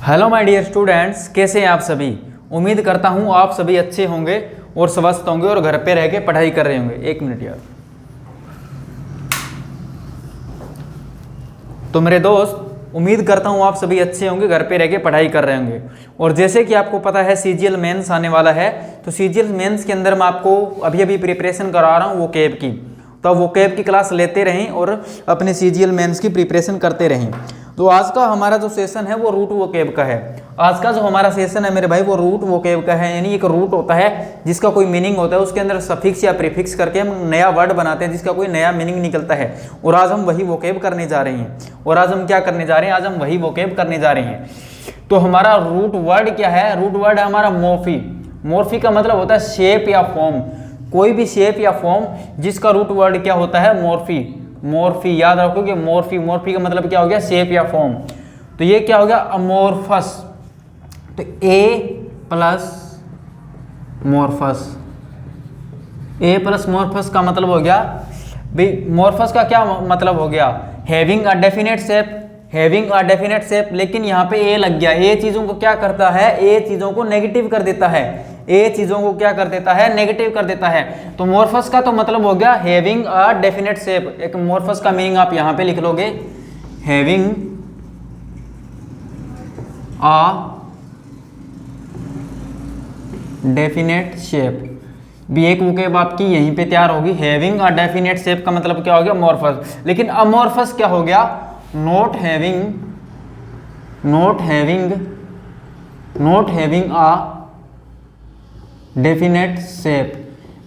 Hello my dear students, कैसे हैं आप सभी। उम्मीद करता हूं आप सभी अच्छे होंगे और स्वस्थ होंगे और घर पे रह के पढ़ाई कर रहे होंगे। एक मिनट यार। तो मेरे दोस्त, उम्मीद करता हूं आप सभी अच्छे होंगे, घर पे रह के पढ़ाई कर रहे होंगे। और जैसे कि आपको पता है सीजीएल मेंस आने वाला है, तो सीजीएल मेंस के अंदर मैं आपको अभी प्रिपरेशन करा रहा हूँ वो कैब की। तो वो कैब की क्लास लेते रहें और अपने सीजीएल मेंस की प्रिपरेशन करते रहें। तो आज का हमारा जो सेशन है वो रूट वोकैब का है। आज का जो हमारा सेशन है मेरे भाई वो रूट वोकैब का है। यानी एक रूट होता है जिसका कोई मीनिंग होता है, उसके अंदर सफिक्स या प्रीफिक्स करके हम नया वर्ड बनाते हैं जिसका कोई नया मीनिंग निकलता है। और आज हम वही वोकैब करने जा रहे हैं। और आज हम क्या करने जा रहे हैं? आज हम वही वोकैब करने जा रहे हैं। तो हमारा रूट वर्ड क्या है? रूट वर्ड है हमारा मोर्फी। मोर्फी का मतलब होता है शेप या फॉर्म। कोई भी शेप या फॉर्म जिसका रूट वर्ड क्या होता है? मोर्फी। मोर्फी याद रखोगे, मोर्फी। मोर्फी का मतलब क्या हो गया? शेप या फॉर्म। तो ये क्या हो गया? अमोर्फस। तो ए प्लस मोर्फस, ए प्लस मोर्फस का मतलब हो गया भाई, मोर्फस का क्या मतलब हो गया? Having a definite shape. Having a definite shape, लेकिन यहाँ पे ए लग गया। ए चीजों को क्या करता है? ए चीजों को नेगेटिव कर देता है। ए चीजों को क्या कर देता है? नेगेटिव कर देता है। तो मोर्फस का तो मतलब हो गया हैविंग अ डेफिनेट शेप। एक मोर्फस का मीनिंग आप यहाँ पे लिख लोगे, हैविंग अ डेफिनेट शेप। भी एक वोकैब आपकी यहीं पे तैयार होगी। हैविंग अ डेफिनेट शेप का मतलब क्या हो गया? मोर्फस। लेकिन अमोर्फस क्या हो गया? Not having a definite shape.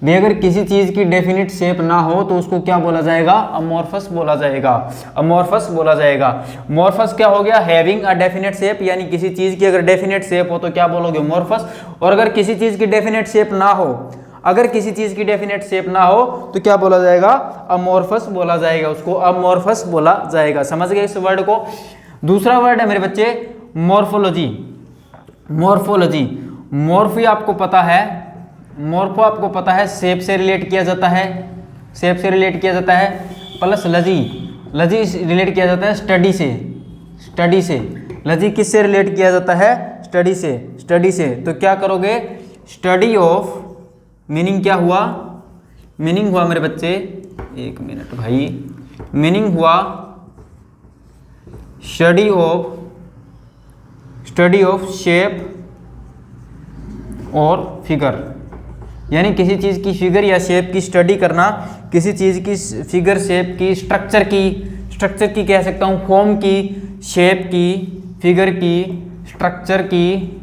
भी अगर किसी चीज की डेफिनेट शेप ना हो तो उसको क्या बोला जाएगा? अमोर्फस बोला जाएगा। अमोर्फस बोला जाएगा। मोर्फस क्या हो गया? हैविंग अ डेफिनेट शेप, यानी किसी चीज की अगर डेफिनेट शेप हो तो क्या बोलोगे? मोर्फस। और अगर किसी चीज की डेफिनेट शेप ना हो, अगर किसी चीज की डेफिनेट शेप ना हो तो क्या बोला जाएगा? अमोर्फस बोला जाएगा। उसको अमोर्फस बोला जाएगा। समझ गए इस वर्ड को? दूसरा वर्ड है मेरे बच्चे मॉर्फोलॉजी। मॉर्फोलॉजी, मॉर्फी आपको पता है, मॉर्फो आपको पता है शेप से रिलेट किया जाता है। शेप से रिलेट किया जाता है। प्लस लजी, लजी रिलेट किया जाता है स्टडी से। स्टडी से लजी किससे रिलेट किया जाता है? स्टडी से। स्टडी से तो क्या करोगे? स्टडी ऑफ, मीनिंग क्या हुआ? मीनिंग हुआ मेरे बच्चे, एक मिनट भाई, मीनिंग हुआ स्टडी ऑफ शेप और फिगर। यानी किसी चीज़ की फिगर या शेप की स्टडी करना, किसी चीज़ की फिगर, शेप की, स्ट्रक्चर की कह सकता हूँ, फॉर्म की, शेप की, फिगर की, स्ट्रक्चर की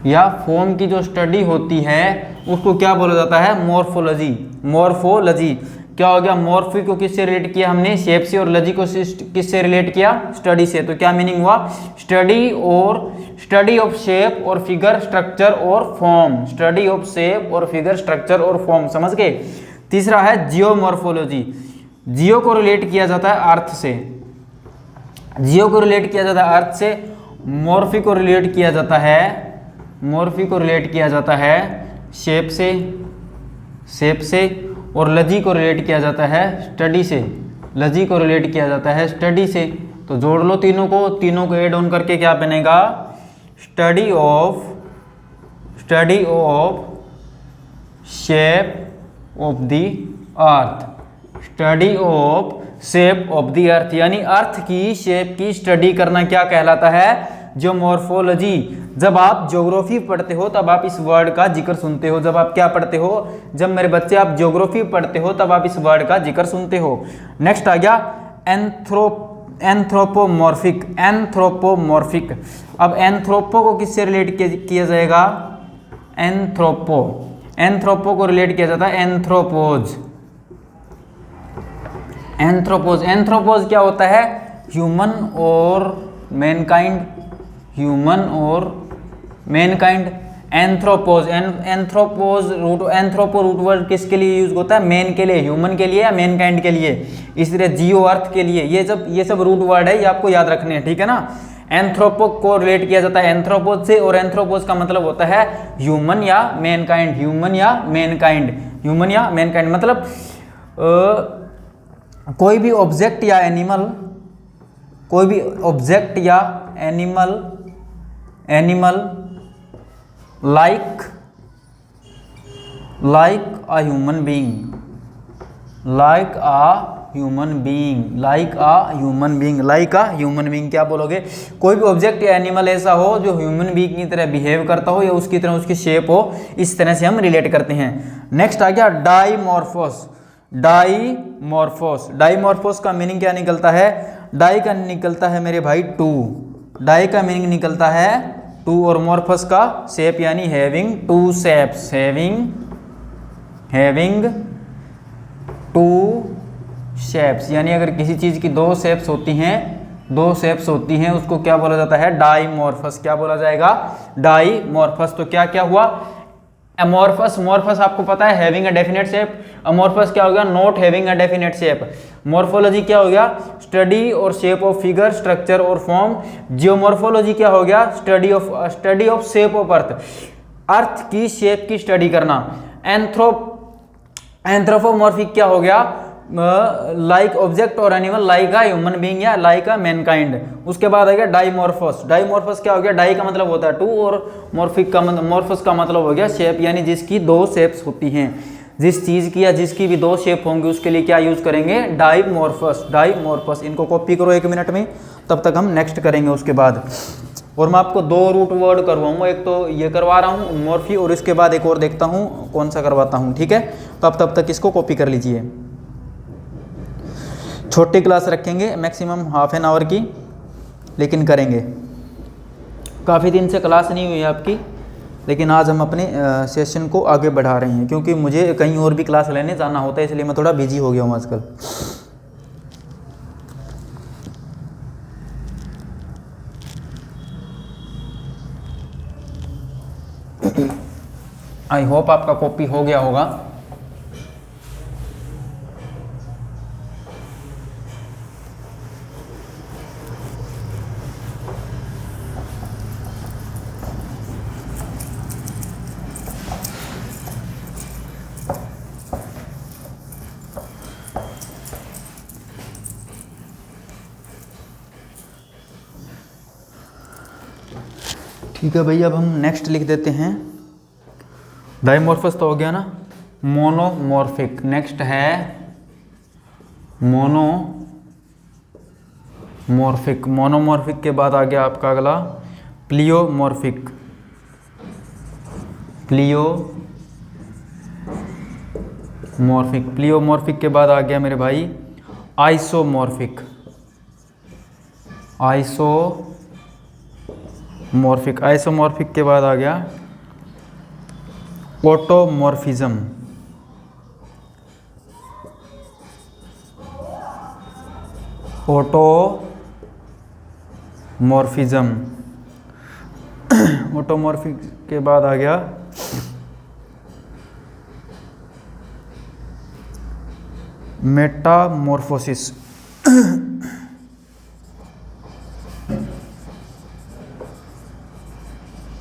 या फॉर्म की जो स्टडी होती है उसको क्या बोला जाता है? मॉर्फोलॉजी। मॉर्फोलॉजी क्या हो गया? मॉर्फी को किससे रिलेट किया हमने? शेप से। और लॉजी को किससे रिलेट किया? स्टडी से। तो क्या मीनिंग हुआ? स्टडी ऑफ शेप और फिगर, स्ट्रक्चर और फॉर्म। स्टडी ऑफ शेप और फिगर, स्ट्रक्चर और फॉर्म। समझ गए? तीसरा है जियोमॉर्फोलॉजी। जियो को रिलेट किया जाता है अर्थ से। जियो को रिलेट किया जाता है अर्थ से। मॉर्फी को रिलेट किया जाता है, मॉर्फी को रिलेट किया जाता है शेप से, शेप से। और लजी को रिलेट किया जाता है स्टडी से। लजी को रिलेट किया जाता है स्टडी से। तो जोड़ लो तीनों को ऐड ऑन करके क्या बनेगा? Study of shape of the earth. Study of shape of the earth, यानी अर्थ की शेप की स्टडी करना क्या कहलाता है? जियोमॉर्फोलॉजी। जब आप ज्योग्राफी पढ़ते हो तब आप इस वर्ड का जिक्र सुनते हो। जब आप क्या पढ़ते हो? जब मेरे बच्चे आप ज्योग्राफी पढ़ते हो तब आप इस वर्ड का जिक्र सुनते हो। नेक्स्ट आ गया एंथ्रोपोमॉर्फिक। एंथ्रोपोमॉर्फिक, अब एंथ्रोपो को किससे रिलेट किया जाएगा? एंथ्रोपो को रिलेट किया जाता है एंथ्रोपोज। एंथ्रोपोज क्या होता है? ह्यूमन और मैनकाइंड। ह्यूमन और मैनकाइंड। एंथ्रोपोज रूट वर्ड किसके लिए यूज होता है? मैन के लिए, ह्यूमन के लिए या मैनकाइंड के लिए। इस तरह जियो अर्थ के लिए। ये सब रूट वर्ड है, ये आपको याद रखने हैं, ठीक है ना? एंथ्रोपो को रिलेट किया जाता है एंथ्रोपोज से। और एंथ्रोपोज का मतलब होता है ह्यूमन या मैनकाइंड। ह्यूमन या मैनकाइंड मतलब कोई भी ऑब्जेक्ट या एनिमल कोई भी ऑब्जेक्ट या animal like a human being, like a human being क्या बोलोगे? कोई भी ऑब्जेक्ट या एनिमल ऐसा हो जो ह्यूमन बीइंग की तरह बिहेव करता हो या उसकी तरह उसकी शेप हो, इस तरह से हम रिलेट करते हैं। नेक्स्ट आ गया डाईमॉर्फोस। डाईमॉर्फोस का मीनिंग क्या निकलता है? डाई का निकलता है मेरे भाई टू, डाई का मीनिंग निकलता है टू, और मॉर्फस का शेप यानी having two shapes, having two shapes, यानी अगर किसी चीज की दो शेप्स होती हैं उसको क्या बोला जाता है? डाईमॉर्फस। क्या बोला जाएगा? डाईमॉर्फस। तो क्या क्या हुआ? अमॉर्फस, मॉर्फस आपको पता है having a definite shape, amorphous क्या हो गया? Not having a definite shape. Morphology क्या हो गया? स्टडी और शेप ऑफ फिगर, स्ट्रक्चर और फॉर्म। जियोमॉर्फोलॉजी क्या हो गया? Study of shape of earth की शेप की स्टडी करना। एंथ्रोपोमॉर्फिक क्या हो गया? लाइक ऑब्जेक्ट और animal, like a human being या लाइक अ मैनकाइंड। उसके बाद आ गया डाईमॉर्फस। डाईमॉर्फस क्या हो गया? डाई का मतलब होता है टू और मॉर्फस का मतलब हो गया शेप, यानी जिसकी दो शेप्स होती हैं। जिस चीज की या जिसकी भी दो शेप होंगी उसके लिए क्या यूज करेंगे? डाईमॉर्फस। इनको कॉपी करो 1 मिनट में, तब तक हम नेक्स्ट करेंगे उसके बाद। और मैं आपको 2 रूट वर्ड करवाऊंगा, एक तो ये करवा रहा हूँ मॉर्फी, और इसके बाद एक और देखता हूँ कौन सा करवाता हूँ, ठीक है? तो आप तब तक इसको कॉपी कर लीजिए। छोटी क्लास रखेंगे, मैक्सिमम ½ एन आवर की, लेकिन करेंगे। काफ़ी दिन से क्लास नहीं हुई आपकी, लेकिन आज हम अपने सेशन को आगे बढ़ा रहे हैं, क्योंकि मुझे कहीं और भी क्लास लेने जाना होता है, इसलिए मैं थोड़ा बिजी हो गया हूँ आजकल। आई होप आपका कॉपी हो गया होगा। ठीक है भाई, अब हम नेक्स्ट लिख देते हैं। डाईमॉर्फस तो हो गया ना। मोनोमॉर्फिक, नेक्स्ट है मोनोमॉर्फिक। मोनोमॉर्फिक के बाद आ गया आपका अगला प्लियोमॉर्फिक। प्लियोमॉर्फिक के बाद आ गया मेरे भाई आइसोमॉर्फिक। आइसोमॉर्फिक के बाद आ गया ऑटोमॉर्फिज्म। ऑटोमॉर्फिक के बाद आ गया मेटामॉर्फोसिस।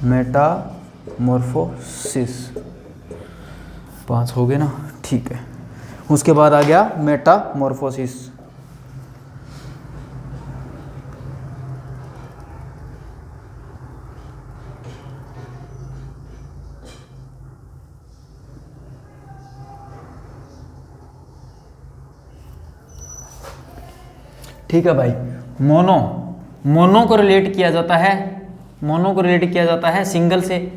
मेटामॉर्फोसिस 5 हो गए ना, ठीक है। उसके बाद आ गया मेटामॉर्फोसिस। ठीक है भाई। मोनो को रिलेट किया जाता है सिंगल से।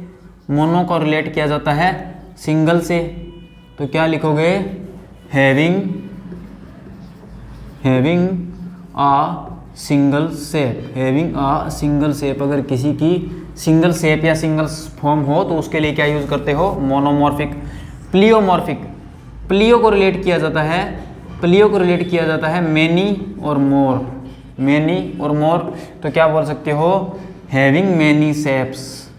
मोनो को रिलेट किया जाता है सिंगल से, तो क्या लिखोगे? हैविंग आ सिंगल शेप। अगर किसी की सिंगल शेप या सिंगल फॉर्म हो तो उसके लिए क्या यूज करते हो? मोनोमॉर्फिक। प्लियो को रिलेट किया जाता है मेनी और मोर। तो क्या बोल सकते हो? हैविंग मेनी शेप्स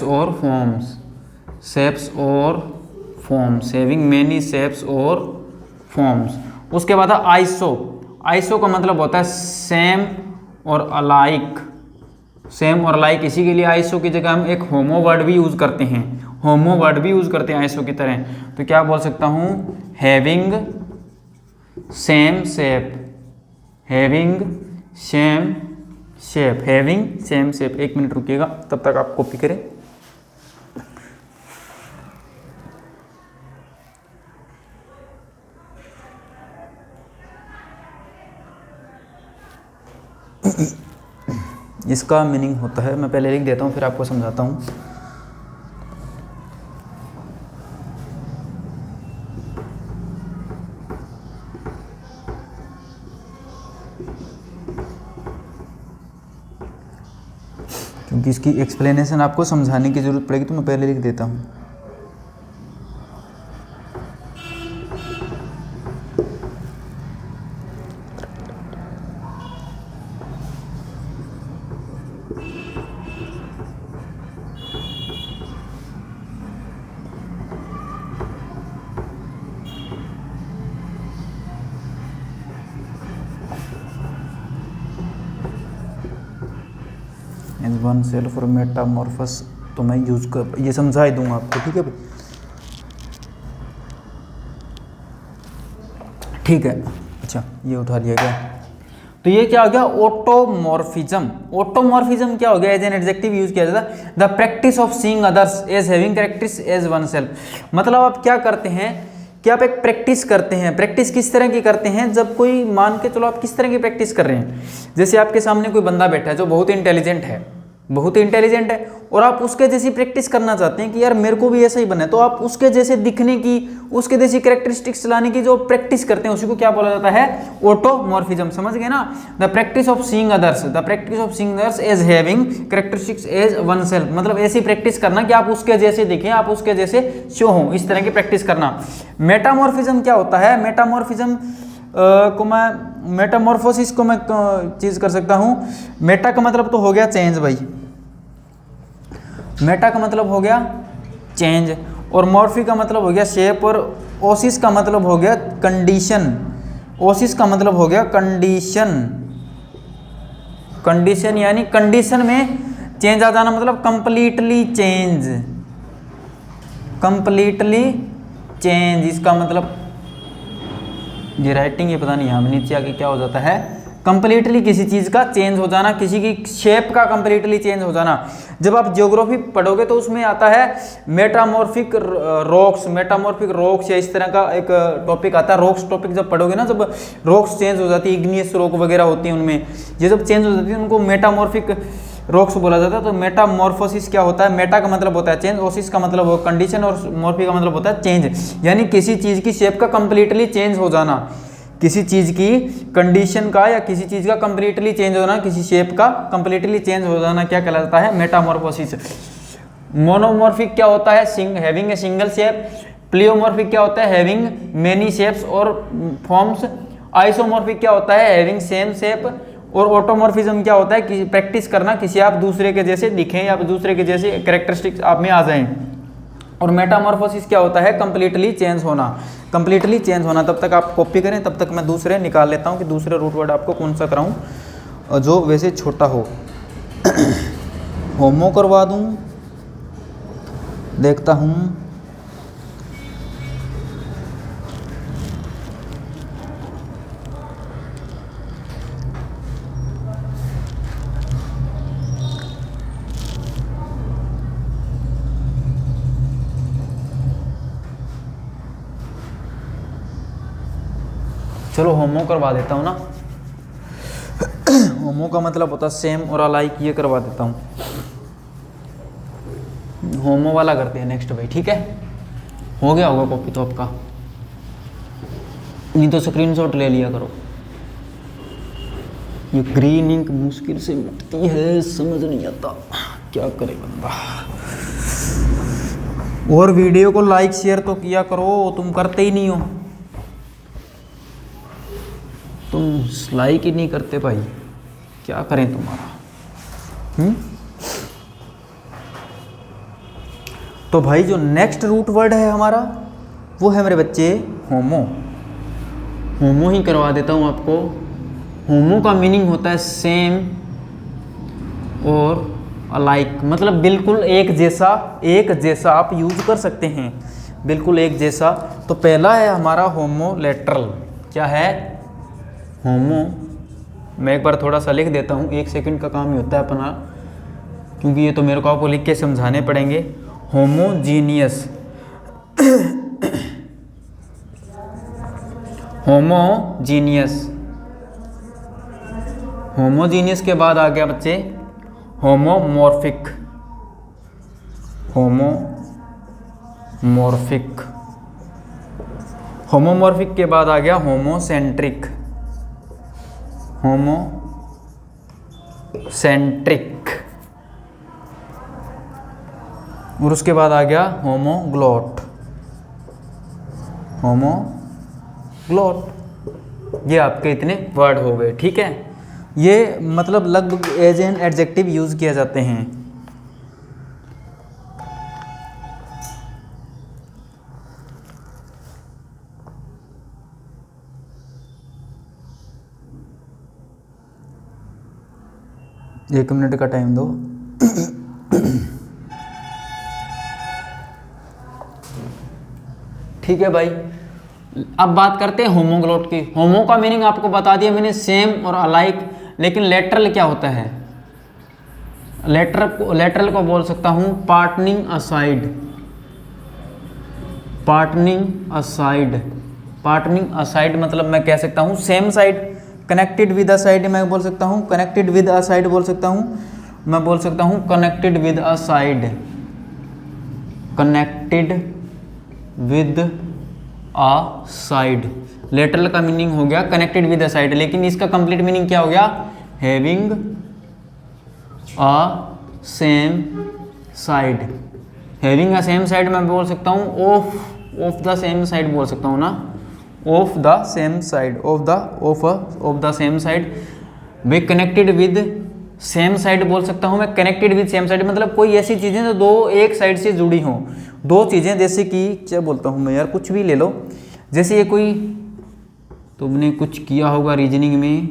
और फॉर्म्स। उसके बाद आइसो का मतलब होता है सेम और अलाइक। इसी के लिए आइसो की जगह हम एक होमो वर्ड भी यूज करते हैं आइसो की तरह। तो क्या बोल सकता हूँ? Having same shape, having same shape, having same shape. 1 minute रुकिएगा, तब तक आप कॉपी करें। इसका मीनिंग होता है, मैं पहले लिख देता हूँ फिर आपको समझाता हूँ। क्योंकि इसकी एक्सप्लेनेशन आपको समझाने की ज़रूरत पड़ेगी, तो मैं पहले लिख देता हूँ। एज वन सेल्फ और मेटामॉर्फस तो मैं यूज़ कर ये समझा ही दूंगा आपको, ठीक है भाई, ठीक है। अच्छा ये उठा लिया गया, तो ये क्या हो गया, ऑटोमॉर्फिज्म। ऑटोमॉर्फिज्म क्या हो गया, एज एन एडजेक्टिव यूज किया जाता है, the practice of seeing others as having characteristics as oneself. मतलब आप क्या करते हैं कि आप एक प्रैक्टिस करते हैं। प्रैक्टिस किस तरह की करते हैं, जब कोई मान के चलो आप किस तरह की प्रैक्टिस कर रहे हैं, जैसे आपके सामने कोई बंदा बैठा है जो बहुत इंटेलिजेंट है, बहुत इंटेलिजेंट है, और आप उसके जैसी प्रैक्टिस करना चाहते हैं कि यार मेरे को भी ऐसा ही बनना है, तो आप उसके जैसे दिखने की, उसके जैसी कैरेक्टरिस्टिक्स लाने की जो प्रैक्टिस करते हैं उसी को क्या बोला जाता है, ऑटोमॉर्फिज्म। समझ गए ना, the practice of seeing others, the practice of seeing others as having characteristics as oneself. मतलब ऐसी प्रैक्टिस करना कि आप उसके जैसे दिखें, आप उसके जैसे शो हों, इस तरह की प्रैक्टिस करना। मेटामॉर्फिज्म क्या होता है, मेटामॉर्फिज्म को मैं मेटामॉर्फोसिस को मैं चीज कर सकता हूं। मेटा का मतलब तो हो गया चेंज भाई, मेटा का मतलब हो गया चेंज, और मॉर्फी का मतलब हो गया शेप, और ओसिस का मतलब हो गया कंडीशन। ओसिस का मतलब हो गया कंडीशन, कंडीशन यानी कंडीशन में चेंज आ जाना, मतलब कंप्लीटली चेंज, कंप्लीटली चेंज। इसका मतलब ये राइटिंग ये पता नहीं यहाँ नीचे आके क्या हो जाता है, कंप्लीटली किसी चीज़ का चेंज हो जाना, किसी की शेप का कंप्लीटली चेंज हो जाना। जब आप ज्योग्राफी पढ़ोगे तो उसमें आता है मेटामॉर्फिक रॉक्स, मेटामॉर्फिक रॉक्स या इस तरह का एक टॉपिक आता है। रॉक्स टॉपिक जब पढ़ोगे ना, जब रॉक्स चेंज हो जाती है, इग्नियस रॉक वगैरह होती है उनमें, ये जब चेंज हो जाती है उनको मेटामॉर्फिक रॉक्स बोला जाता है। तो मेटामॉर्फोसिस क्या होता है, मेटा का मतलब होता है चेंज, ओसिस का मतलब हो कंडीशन, और मॉर्फी का मतलब होता है चेंज, यानी किसी चीज़ की शेप का कंप्लीटली चेंज हो जाना, किसी चीज़ की कंडीशन का या किसी चीज़ का कंप्लीटली चेंज हो जाना, किसी शेप का कंप्लीटली चेंज हो जाना क्या कहलाता है, मेटामॉर्फोसिस। मोनोमॉर्फिक क्या होता है, having a single shape. Pleomorphic क्या होता है, हैविंग मेनी शेप्स और फॉर्म्स। आइसोमॉर्फिक क्या होता है, हैविंग सेम शेप। और ऑटोमॉर्फिज्म क्या होता है, कि प्रैक्टिस करना, किसी आप दूसरे के जैसे दिखें या दूसरे के जैसे कैरेक्टरिस्टिक्स आप में आ जाएं। और मेटामॉर्फोसिस क्या होता है, कंप्लीटली चेंज होना, कंप्लीटली चेंज होना। तब तक आप कॉपी करें, तब तक मैं दूसरे निकाल लेता हूं कि दूसरे रूट वर्ड आपको कौन सा कराऊं जो वैसे छोटा हो। होमो करवा दूं, देखता हूं। चलो होमो करवा देता हूँ ना, होमो का मतलब होता है सेम और अलाइक, ये करवा देता हूँ। होमो वाला करते हैं नेक्स्ट भाई, ठीक है। हो गया होगा कॉपी तो आपका, नहीं तो स्क्रीनशॉट ले लिया करो। ये ग्रीन इंक मुश्किल से मिटती है, समझ नहीं आता क्या करे बंदा। और वीडियो को लाइक शेयर तो किया करो, तुम करते ही नहीं हो, तुम लाइक ही नहीं करते भाई, क्या करें तुम्हारा। तो भाई जो नेक्स्ट रूट वर्ड है हमारा वो है मेरे बच्चे होमो। होमो ही करवा देता हूं आपको। होमो का मीनिंग होता है सेम और अलाइक, मतलब बिल्कुल एक जैसा, एक जैसा आप यूज कर सकते हैं, बिल्कुल एक जैसा। तो पहला है हमारा होमोलेटरल, क्या है? होमो। मैं एक बार थोड़ा सा लिख देता हूँ, 1 सेकंड का काम ही होता है अपना, क्योंकि ये तो मेरे को आपको लिख के समझाने पड़ेंगे। Homogeneous, homogeneous. होमोजीनियस के बाद आ गया बच्चे होमोमॉर्फिक, होमोमॉर्फिक। होमोमॉर्फिक के बाद आ गया होमोसेंट्रिक, होमोसेंट्रिक। और उसके बाद आ गया होमोग्लोट, होमोग्लोट। ये आपके इतने वर्ड हो गए, ठीक है। ये मतलब लगभग एज एन एडजेक्टिव यूज किया जाते हैं। एक मिनट का टाइम दो। ठीक है भाई, अब बात करते हैं होमोग्लोट की। होमो का मीनिंग आपको बता दिया मैंने, सेम और अलाइक। लेकिन लेटरल क्या होता है? लेटरल को बोल सकता हूं पार्टनिंग असाइड, पार्टनिंग असाइड। पार्टनिंग असाइड मतलब मैं कह सकता हूं same side, connected with a side मैं बोल सकता हूं, कनेक्टेड विद अ साइड बोल सकता हूं, मैं बोल सकता हूं connected with a side, connected with a side. Lateral का मीनिंग हो गया कनेक्टेड विद अ साइड, लेकिन इसका कंप्लीट मीनिंग क्या हो गया? Having a same side. Having a same side मैं बोल सकता हूँ ऑफ द सेम साइड बोल सकता हूँ ना, of the same side, of the same side. Way connected with same side बोल सकता हूँ मैं, कनेक्टेड विद सेम साइड मतलब कोई ऐसी चीज़ें जो दो एक साइड से जुड़ी हों। दो चीज़ें जैसे कि क्या बोलता हूँ मैं यार, कुछ भी ले लो। जैसे ये कोई तुमने कुछ किया होगा रीजनिंग में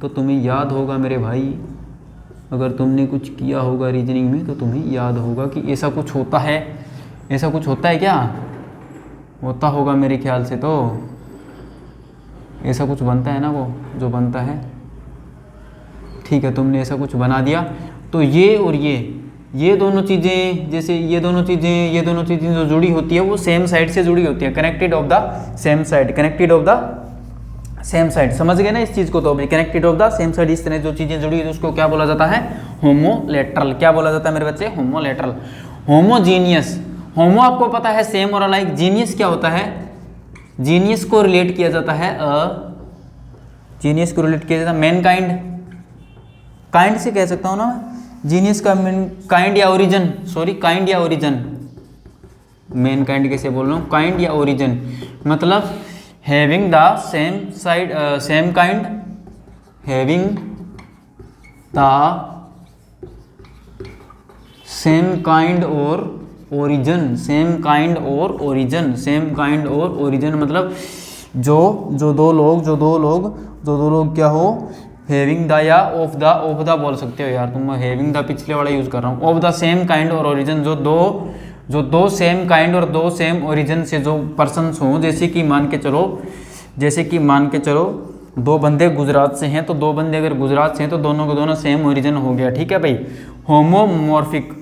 तो तुम्हें याद होगा मेरे भाई, अगर तुमने कुछ किया होगा रीजनिंग में तो तुम्हें याद होगा कि ऐसा कुछ होता है। ऐसा कुछ होता है क्या? होता होगा मेरे ख्याल से, तो ऐसा कुछ बनता है ना, वो जो बनता है। ठीक है, तुमने ऐसा कुछ बना दिया तो ये और ये दोनों चीज़ें, जैसे ये दोनों चीज़ें जो जुड़ी होती है वो सेम साइड से जुड़ी होती है, connected of the same side, connected of the same side. समझ गए ना इस चीज़ को? तो अभी connected of the same side, इस तरह जो चीज़ें जुड़ी है उसको क्या बोला जाता है? होमोलेटरल। क्या बोला जाता है मेरे बच्चे? होमोलेटरल। होमोजीनियस, होमो आपको पता है सेम और अलाइक। जीनियस क्या होता है? जीनियस को रिलेट किया जाता है जीनियस को रिलेट किया जाता है मैन काइंड, काइंड से कह सकता हूँ ना। जीनियस का मीन काइंड या ओरिजिन, सॉरी काइंड या ओरिजिन। मेन काइंड कैसे बोल रहा हूँ? काइंड या ओरिजिन मतलब having the same side, same kind, having the same kind और ओरिजिन, सेम काइंड और ओरिजिन, सेम काइंड और ओरिजिन मतलब जो दो लोग क्या हो, हैविंग द या ऑफ द बोल सकते हो यार तुम। हैविंग द पिछले वाला यूज कर रहा हूँ। ऑफ द सेम काइंड और ओरिजिन, जो दो सेम काइंड और दो सेम ओरिजिन से जो पर्सन्स हों। जैसे कि मान के चलो दो बंदे गुजरात से हैं, तो दो बंदे अगर गुजरात से हैं तो दोनों को दोनों सेम ओरिजिन हो गया। ठीक है भाई। होमोमॉर्फिक,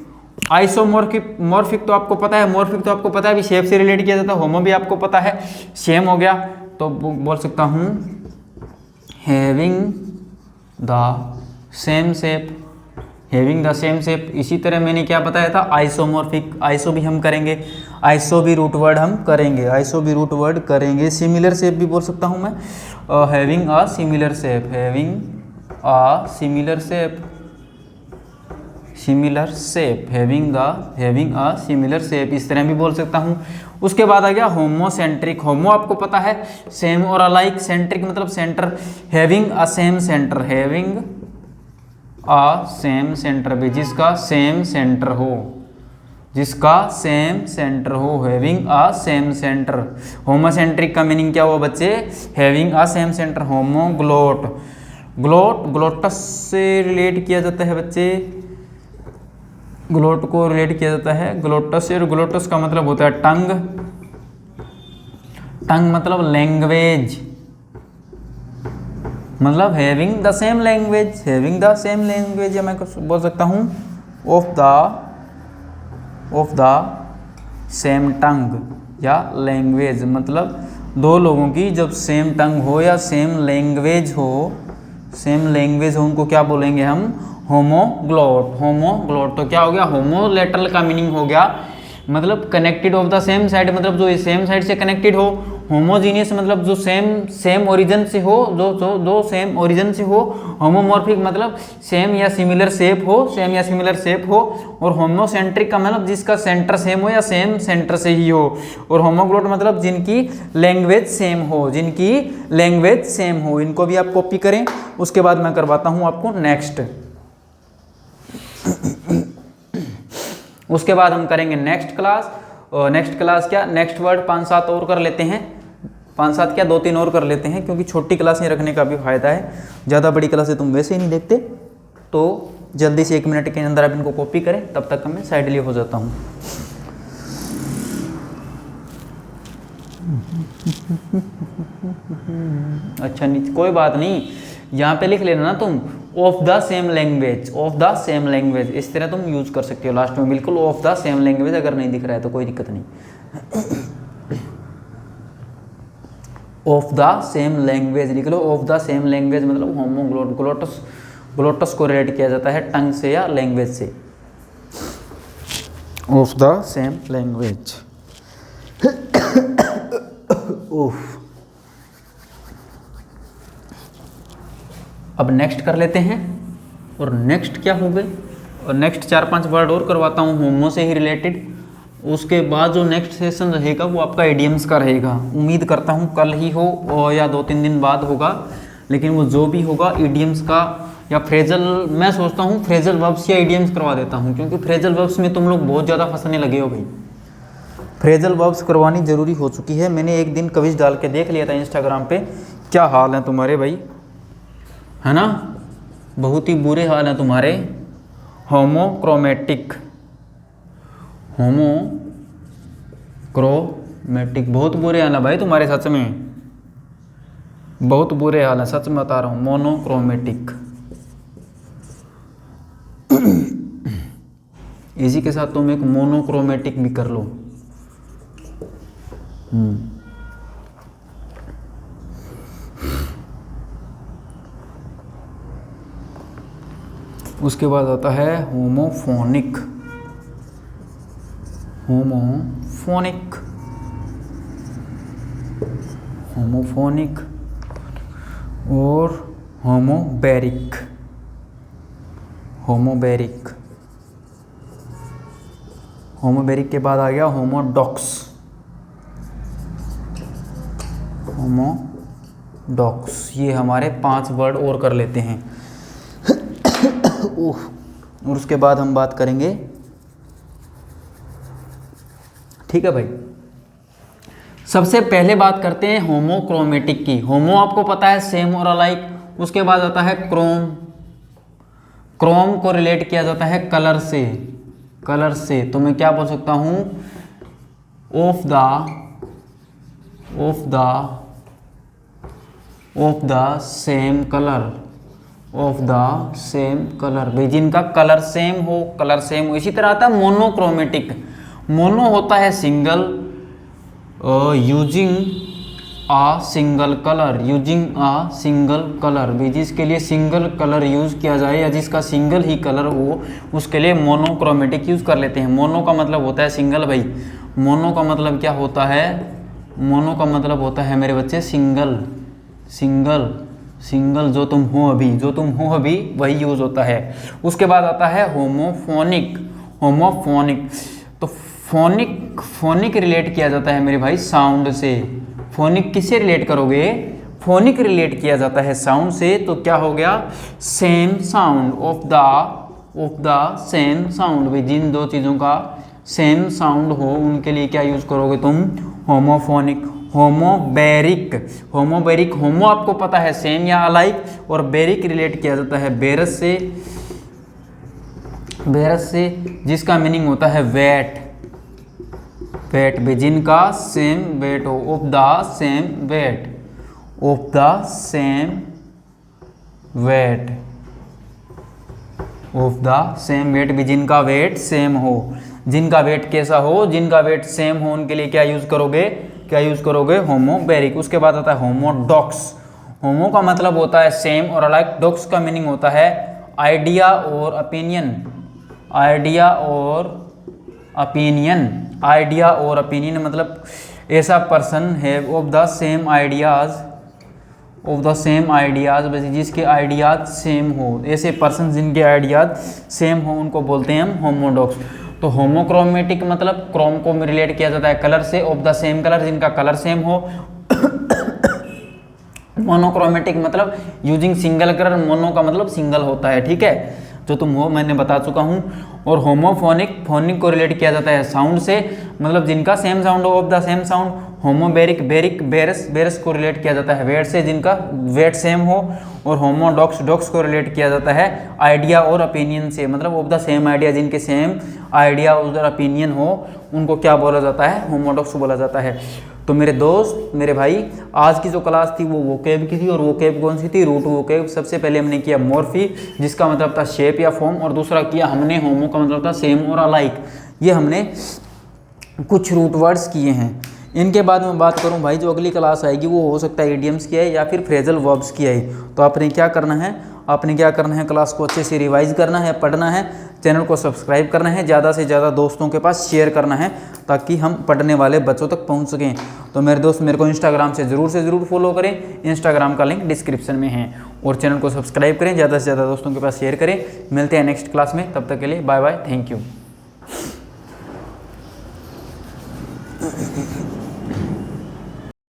आइसोमॉर्फिक तो आपको पता है, मॉर्फिक तो आपको पता है, अभी शेप से रिलेट किया जाता है। होमो भी आपको पता है, सेम हो गया, तो बोल सकता हूँ having the same shape, having the same shape. इसी तरह मैंने क्या बताया था? आइसोमॉर्फिक, आइसो भी हम करेंगे, आइसो भी रूट वर्ड हम करेंगे, आइसो भी रूट वर्ड करेंगे। सिमिलर शेप भी बोल सकता हूँ मैं, having a similar shape, having a similar shape, similar shape, having a similar shape, इस तरह भी बोल सकता हूँ। उसके बाद आ गया होमोसेंट्रिक। होमो आपको पता है सेम और अलाइक, सेंट्रिक मतलब centre, having a same centre, having a same centre भी, जिसका सेम सेंटर हो, जिसका सेम सेंटर हो, having a same centre. Homocentric का मीनिंग क्या हुआ बच्चे? Having a same centre. Homoglot, glottis से रिलेट किया जाता है बच्चे, ग्लोट को रिलेट किया जाता है ग्लोटस से, और ग्लोटस का मतलब होता है टंग, टंग मतलब लैंग्वेज, मतलब having the same language, having the same language, या मैं कुछ बोल सकता हूँ ऑफ द सेम टंग या लैंग्वेज, मतलब दो लोगों की जब सेम टंग हो या सेम लैंग्वेज हो, उनको क्या बोलेंगे हम? होमोग्लॉट। होमोग्लॉट तो क्या हो गया? होमोलेटरल का मीनिंग हो गया मतलब connected of the same side, मतलब जो सेम साइड से कनेक्टेड हो। होमोजीनियस मतलब जो सेम ओरिजिन से हो, जो सेम ओरिजिन से हो। होमोमॉर्फिक मतलब सेम या सिमिलर शेप हो, और होमोसेंट्रिक का मतलब जिसका सेंटर सेम हो या सेम सेंटर से ही हो। और होमोग्लॉट मतलब जिनकी लैंग्वेज सेम हो। इनको भी आप कॉपी करें। उसके बाद मैं करवाता हूँ आपको नेक्स्ट। उसके बाद हम करेंगे नेक्स्ट क्लास। नेक्स्ट क्लास क्या, नेक्स्ट वर्ड 5-7 और कर लेते हैं। 5-7 क्या, 2-3 और कर लेते हैं, क्योंकि छोटी क्लासें रखने का भी फायदा है। ज़्यादा बड़ी क्लासें तुम वैसे ही नहीं देखते, तो जल्दी से 1 मिनट के अंदर आप इनको कॉपी करें, तब तक मैं साइडली हो जाता हूँ। अच्छा नहीं, कोई बात नहीं, यहाँ पे लिख लेना ना तुम, ऑफ द सेम लैंग्वेज, इस तरह तुम यूज कर सकते हो लास्ट में, बिल्कुल ऑफ द सेम लैंग्वेज। अगर नहीं दिख रहा है तो कोई दिक्कत नहीं। ऑफ द सेम लैंग्वेज लिख लो। ऑफ द सेम लैंग्वेज मतलब ग्लोटस को रिलेट किया जाता है टंग से या लैंग्वेज से। Of the same language. अब नेक्स्ट कर लेते हैं। और नेक्स्ट क्या हो गए, और नेक्स्ट 4-5 वर्ड और करवाता हूँ होमो से ही रिलेटेड। उसके बाद जो नेक्स्ट सेशन रहेगा वो आपका इडियम्स का रहेगा। उम्मीद करता हूँ कल ही हो और या 2-3 दिन बाद होगा, लेकिन वो जो भी होगा इडियम्स का या फ्रेजल, मैं सोचता हूँ फ्रेजल वर्ब्स या इडियम्स करवा देता हूँ, क्योंकि फ्रेजल वर्ब्स में तुम लोग बहुत ज़्यादा फंसने लगे हो भाई। फ्रेजल वर्ब्स करवानी ज़रूरी हो चुकी है। मैंने एक दिन क्विज डाल के देख लिया था इंस्टाग्राम पे, क्या हाल है तुम्हारे भाई, है ना, बहुत ही बुरे हाल हैं तुम्हारे। होमोक्रोमेटिक बहुत बुरे हाल है भाई तुम्हारे, सच में बहुत बुरे हाल है, सच में बता रहा हूँ। मोनोक्रोमेटिक। इसी के साथ तुम एक मोनोक्रोमेटिक भी कर लो। उसके बाद आता है होमोफोनिक और होमोबैरिक। होमोबैरिक के बाद आ गया होमोडॉक्स। ये हमारे 5 वर्ड और कर लेते हैं। और उसके बाद हम बात करेंगे, ठीक है भाई। सबसे पहले बात करते हैं होमोक्रोमेटिक की। होमो आपको पता है सेम और अलाइक। उसके बाद आता है क्रोम को रिलेट किया जाता है कलर से। तो मैं क्या बोल सकता हूं, ऑफ द सेम कलर भाई, जिनका कलर सेम हो। इसी तरह आता है मोनोक्रोमेटिक। मोनो होता है सिंगल, यूजिंग आ सिंगल कलर भी, जिसके लिए सिंगल कलर यूज किया जाए या जिसका सिंगल ही कलर हो, उसके लिए मोनोक्रोमेटिक यूज कर लेते हैं। मोनो का मतलब होता है सिंगल भाई। मोनो का मतलब क्या होता है? मोनो का मतलब होता है मेरे बच्चे सिंगल जो तुम हो अभी वही यूज होता है। उसके बाद आता है होमोफोनिक। तो फोनिक रिलेट किया जाता है मेरे भाई साउंड से। फोनिक किससे रिलेट करोगे? फोनिक रिलेट किया जाता है साउंड से। तो क्या हो गया? Same sound, of the same sound भाई, जिन दो चीज़ों का सेम साउंड हो उनके लिए क्या यूज करोगे तुम? होमोफोनिक। होमोबैरिक। होमो आपको पता है सेम या अलाइक, और बैरिक रिलेट किया जाता है बेरस से, जिसका मीनिंग होता है वेट भी, जिनका सेम वेट हो। Of the same weight of the same weight भी, जिनका वेट सेम हो, जिनका वेट कैसा हो, जिनका वेट सेम हो, उनके लिए क्या यूज करोगे, क्या यूज करोगे, होमोबैरिक। उसके बाद आता है होमोडॉक्स। होमो का मतलब होता है सेम और अलग, डॉक्स का मीनिंग होता है आइडिया और ओपिनियन, आइडिया और ओपिनियन, आइडिया और ओपिनियन मतलब ऐसा पर्सन है of the same ideas, of the same ideas, जिसके आइडियाज सेम हो, ऐसे पर्सन जिनके आइडियाज सेम हो उनको बोलते हैं हम होमोडॉक्स। तो होमोक्रोमेटिक मतलब क्रोम को रिलेट किया जाता है कलर से, ऑफ द सेम कलर, जिनका कलर सेम हो। मोनोक्रोमेटिक मतलब यूजिंग सिंगल कलर, मोनो का मतलब सिंगल होता है, ठीक है, जो तुम हो मैंने बता चुका हूँ। और होमोफोनिक, फोनिक को रिलेट किया जाता है साउंड से, मतलब जिनका सेम साउंड हो, of the same sound. Homobaric, baric, बेरस, बेरस को रिलेट किया जाता है वेट से, जिनका वेट सेम हो। और होमोडॉक्स, डॉक्स को रिलेट किया जाता है आइडिया और ओपिनियन से, मतलब ऑफ द सेम आइडिया, जिनके सेम आइडिया और ओपिनियन हो उनको क्या बोला जाता है, होमोडॉक्स बोला जाता है। तो मेरे दोस्त, मेरे भाई, आज की जो क्लास थी वो वोकेब की थी, और वोकेब कौन सी थी, रूट वोकेब। सबसे पहले हमने किया मॉर्फी, जिसका मतलब था शेप या फॉर्म, और दूसरा किया हमने होमो का मतलब था सेम और अलाइक। ये हमने कुछ रूट वर्ड्स किए हैं। इनके बाद मैं बात करूं भाई, जो अगली क्लास आएगी वो हो सकता है इडियम्स की है या फिर फ्रेजल वर्ब्स की है। तो आपने क्या करना है, आपने क्या करना है, क्लास को अच्छे से रिवाइज करना है, पढ़ना है, चैनल को सब्सक्राइब करना है, ज़्यादा से ज़्यादा दोस्तों के पास शेयर करना है, ताकि हम पढ़ने वाले बच्चों तक पहुंच सकें। तो मेरे दोस्त मेरे को इंस्टाग्राम से ज़रूर फॉलो करें, इंस्टाग्राम का लिंक डिस्क्रिप्शन में है। और चैनल को सब्सक्राइब करें, ज़्यादा से ज़्यादा दोस्तों के पास शेयर करें। मिलते हैं नेक्स्ट क्लास में, तब तक के लिए बाय बाय, थैंक यू।